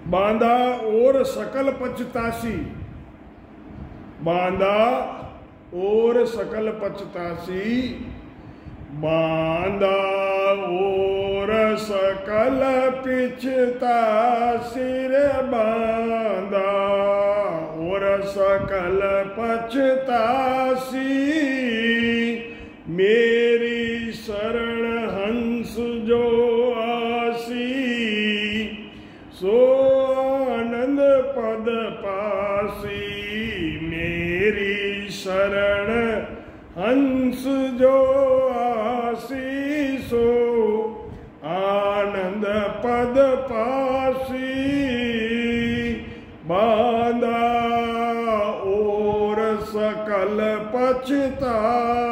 बांधा और सकल पचतासी, बांधा और सकल पचतासी, बांधा और सकल पिचतासी रे बांधा और सकल पचतासी, मेरी शरण हंस जो आसी, सो आनंद पद पासी, मेरी शरण हंस जो आसी, सो आनंद पद पासी, बांधा और सकल पचतासी।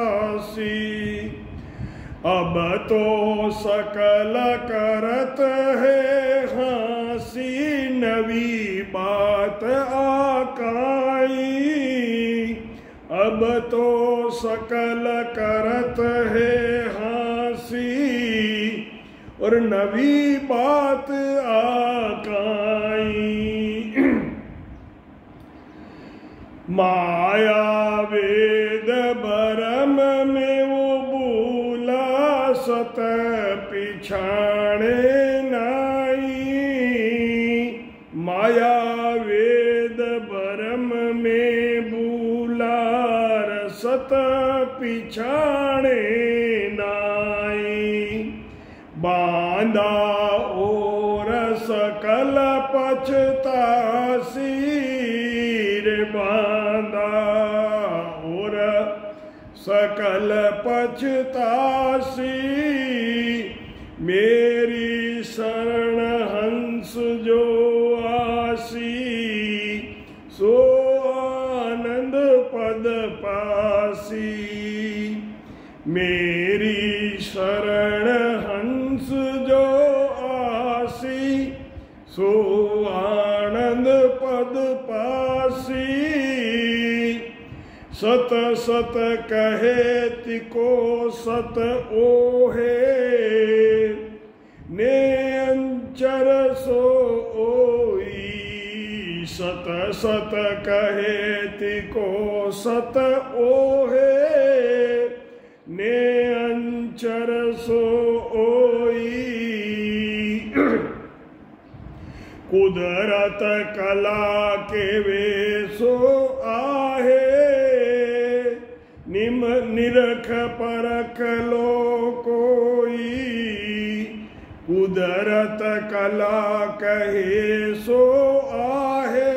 अब तो सकल करत है हंसी, नवी बात आकाई, अब तो सकल करत है हंसी और नवी बात आकाई। माया वेद भरम में वो भूला, सत पिछाड़े नाई, माया वेद भरम में भूला, सत पिछाड़े नाई, बांधा और सकल पचतासी रे बांधा और सकल पचतासी, मेरी शरण हंस जो आसी, सो आनंद पद पासी, मेरी शरण हंस जो आसी, सो आनंद पद पासी, सत सत कहे तिको सत ओहे, ने अंचर सो ओई, सत सत कहे तिको सत ओहे, ने अंचर सो ओई, कुदरत कला के वे सो आहे, निम निरख परख लो कोई, कुदरत कला कहे सो आहे,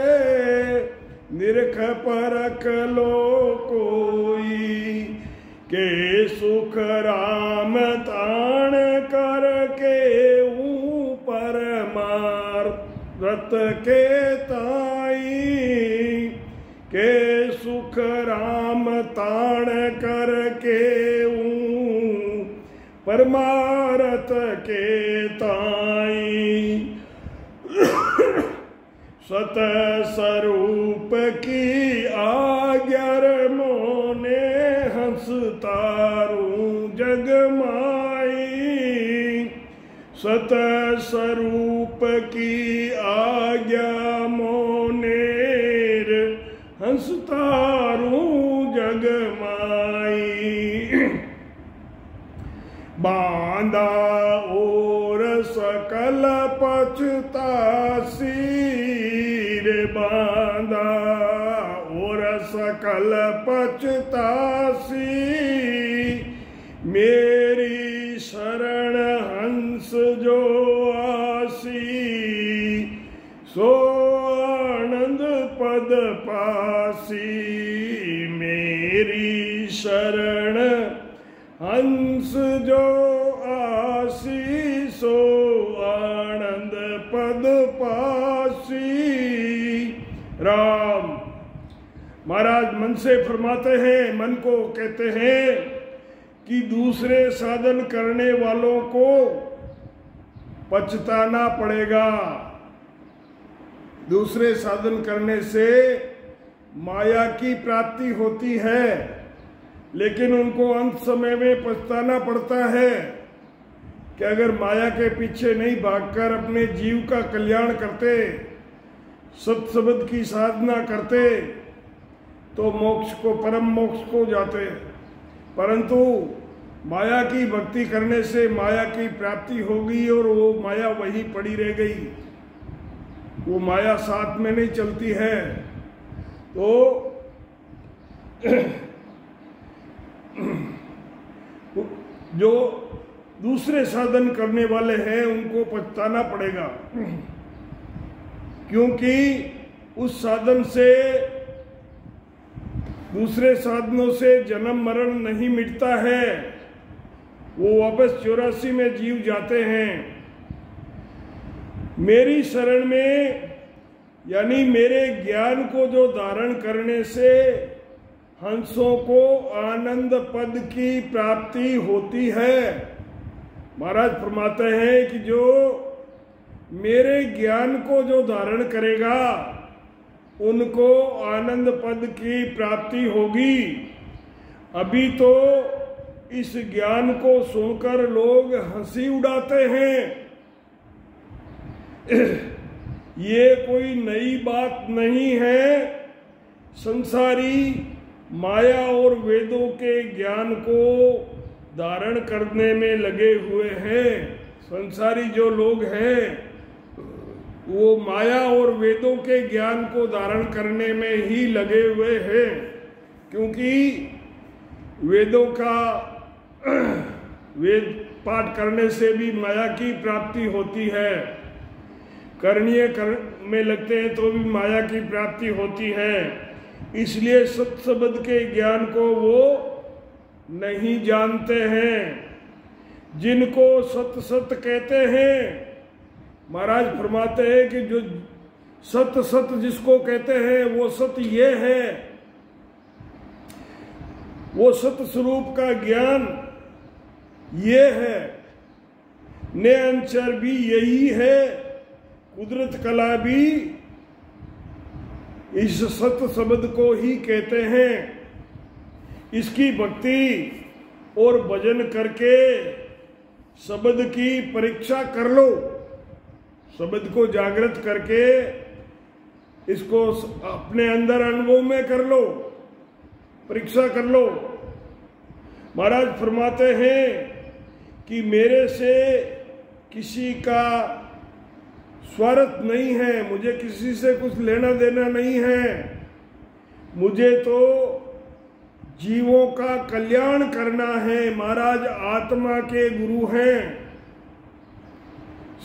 निरख परख लो कोई, के सुख राम ताण करके ऊपर मार रत के ताई, के सुख राम ताण करके परमारत के ताई, सत स्वरूप की आज्ञा मोने हंस तारू जग माई, सत स्वरूप की आज्ञा मोनेर हंस तारू जग माई, बांधा और सकल पचतासी रे बांधा और सकल पचतासी, मेरी शरण हंस जो आसी, सो आनंद पद पासी, मेरी शरण हंस जो आसी, सो आनंद पद पासी। राम महाराज मन से फरमाते हैं, मन को कहते हैं कि दूसरे साधन करने वालों को पछताना पड़ेगा। दूसरे साधन करने से माया की प्राप्ति होती है, लेकिन उनको अंत समय में पछताना पड़ता है। कि अगर माया के पीछे नहीं भागकर अपने जीव का कल्याण करते, सत शब्द की साधना करते, तो मोक्ष को, परम मोक्ष को जाते। परंतु माया की भक्ति करने से माया की प्राप्ति होगी और वो माया वहीं पड़ी रह गई, वो माया साथ में नहीं चलती है। तो जो दूसरे साधन करने वाले हैं उनको पछताना पड़ेगा, क्योंकि उस साधन से, दूसरे साधनों से जन्म मरण नहीं मिटता है, वो वापस 84 में जीव जाते हैं। मेरी शरण में, यानी मेरे ज्ञान को जो धारण करने से हंसों को आनंद पद की प्राप्ति होती है। महाराज फरमाते हैं कि जो मेरे ज्ञान को जो धारण करेगा उनको आनंद पद की प्राप्ति होगी। अभी तो इस ज्ञान को सुनकर लोग हंसी उड़ाते हैं। ये कोई नई बात नहीं है। संसारी माया और वेदों के ज्ञान को धारण करने में लगे हुए हैं। संसारी जो लोग हैं वो माया और वेदों के ज्ञान को धारण करने में ही लगे हुए हैं, क्योंकि वेदों का वेद पाठ करने से भी माया की प्राप्ति होती है। करणीय में लगते हैं तो भी माया की प्राप्ति होती है। इसलिए सत शब्द के ज्ञान को वो नहीं जानते हैं। जिनको सत सत कहते हैं, महाराज फरमाते हैं कि जो सत सत जिसको कहते हैं वो सत ये है, वो सत स्वरूप का ज्ञान ये है। निरंतर भी यही है, कुदरत कला भी इस सत शब्द को ही कहते हैं। इसकी भक्ति और भजन करके शब्द की परीक्षा कर लो, शब्द को जागृत करके इसको अपने अंदर अनुभव में कर लो, परीक्षा कर लो। महाराज फरमाते हैं कि मेरे से किसी का स्वार्थ नहीं है, मुझे किसी से कुछ लेना देना नहीं है। मुझे तो जीवों का कल्याण करना है। महाराज आत्मा के गुरु हैं,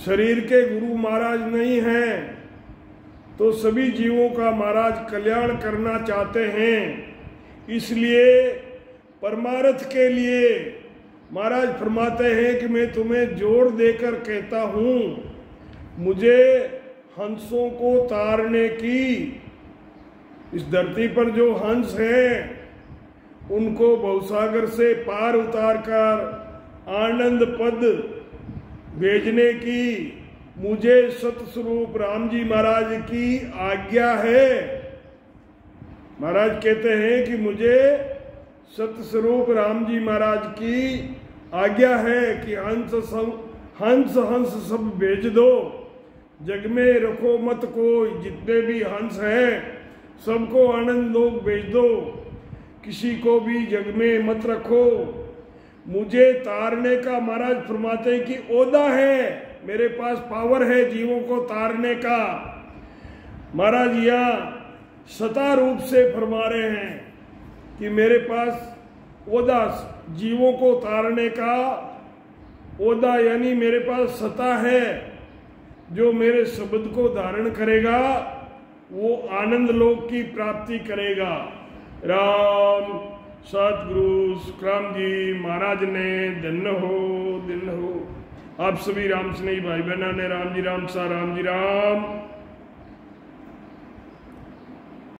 शरीर के गुरु महाराज नहीं हैं। तो सभी जीवों का महाराज कल्याण करना चाहते हैं। इसलिए परमार्थ के लिए महाराज फरमाते हैं कि मैं तुम्हें जोर देकर कहता हूं, मुझे हंसों को तारने की, इस धरती पर जो हंस हैं उनको भवसागर से पार उतार कर आनंद पद भेजने की मुझे सतस्वरूप राम जी महाराज की आज्ञा है। महाराज कहते हैं कि मुझे सतस्वरूप राम जी महाराज की आज्ञा है कि हंस हंस सब भेज दो, जग में रखो मत कोई, जितने भी हंस हैं सबको आनंद लोग भेज दो, किसी को भी जग में मत रखो। मुझे तारने का महाराज फरमाते हैं कि ओदा है, मेरे पास पावर है जीवों को तारने का। महाराज यहाँ सता रूप से फरमा रहे हैं कि मेरे पास ओदा, जीवों को तारने का ओदा, यानी मेरे पास सता है। जो मेरे शब्द को धारण करेगा वो आनंद लोक की प्राप्ति करेगा। राम सतगुरु सुखराम जी महाराज ने धन्य हो। आप सभी राम स्नेही भाई बहना ने राम जी राम सा राम जी राम।